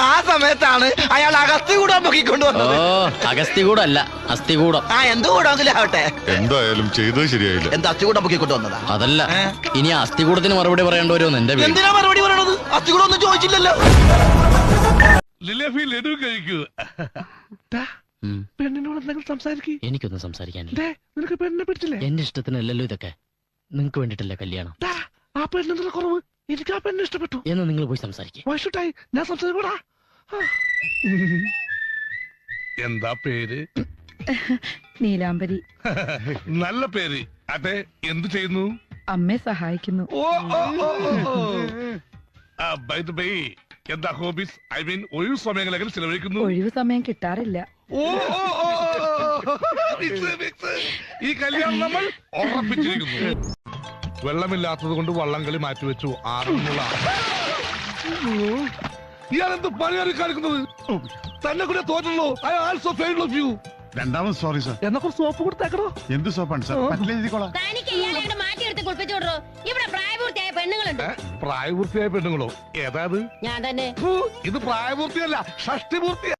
ആ സമയത്താണ് അയാൾ അഗസ്തികൂടം പൊക്കിക്കൊണ്ടുവന്നത്. അഗസ്തികൂടല്ല, അസ്ഥികൂടം. എന്തുകൂടാങ്കിലും ആവട്ടെ, എന്തായാലും ചെയ്തത് ശരിയായില്ല. എന്താ അസ്ഥികൂടം പൊക്കിക്കൊണ്ടുവന്നതാ? അതല്ല, ഇനി അസ്ഥികൂടത്തിന് മറുപടി പറയേണ്ടി വരുമെന്ന് എന്റെ പേര്. എന്തിനാ മറുപടി പറയണത്? അസ്ഥികൂടം ഒന്നും ചോദിച്ചില്ലല്ലോ. ലഡു കഴിക്കൂ. പെണ്ണിനോട് എന്തെങ്കിലും സംസാരിക്കും. എനിക്കൊന്നും സംസാരിക്കാനില്ല. നിനക്ക് പെണ്ണിനെ പറ്റില്ലേ? എന്റെ ഇഷ്ടത്തിനല്ലല്ലോ ഇതൊക്കെ. നിങ്ങക്ക് വേണ്ടിട്ടല്ലേ കല്യാണം. ആ പെണ്ണെന്നുള്ള കുറവ്? എനിക്ക് ആ പെണ്ണിനെ ഇഷ്ടപ്പെട്ടു. എന്ന് നിങ്ങൾ പോയി സംസാരിക്കും. വൈഷുട്ടായി, ഞാൻ സംസാരിക്കൂടാ. എന്താ പേര്? നീലാംബരി. നല്ല പേര്. അതെ, എന്ത് ചെയ്യുന്നു? അമ്മയെ സഹായിക്കുന്നു. എന്താ ഹോബീസ്? ഐ മീൻ ഒഴിവ് സമയങ്ങളെങ്കിൽ ചിലവഴിക്കുന്നു? ഒഴിവ് സമയം കിട്ടാറില്ല. ഈ കല്യാണം നമ്മൾ ഉറപ്പിച്ചിരിക്കുന്നു. വെള്ളമില്ലാത്തത് കൊണ്ട് വള്ളംകളി മാറ്റിവെച്ചു. ആറന്മുള. ഇയാളെന്ത് പണിയാണ് കാണിക്കുന്നത്? തന്നെ കൂടെ തോറ്റല്ലോ. I also failed of you. രണ്ടാമത് സോറി സാർ. എന്നാ സോപ്പ് കൊടുത്തേക്കണോ? എന്ത് സോപ്പാണ് സാർ? പറ്റില്ലെഴുതിക്കോളാം. ഇവിടെ പ്രായപൂർത്തിയായ പെണ്ണുങ്ങളുണ്ട്. പ്രായപൂർത്തിയായ പെണ്ണുങ്ങളോ? ഏതാത്? ഞാൻ തന്നെ. ഇത് പ്രായപൂർത്തിയല്ല, ഷഷ്ടിപൂർത്തിയാ.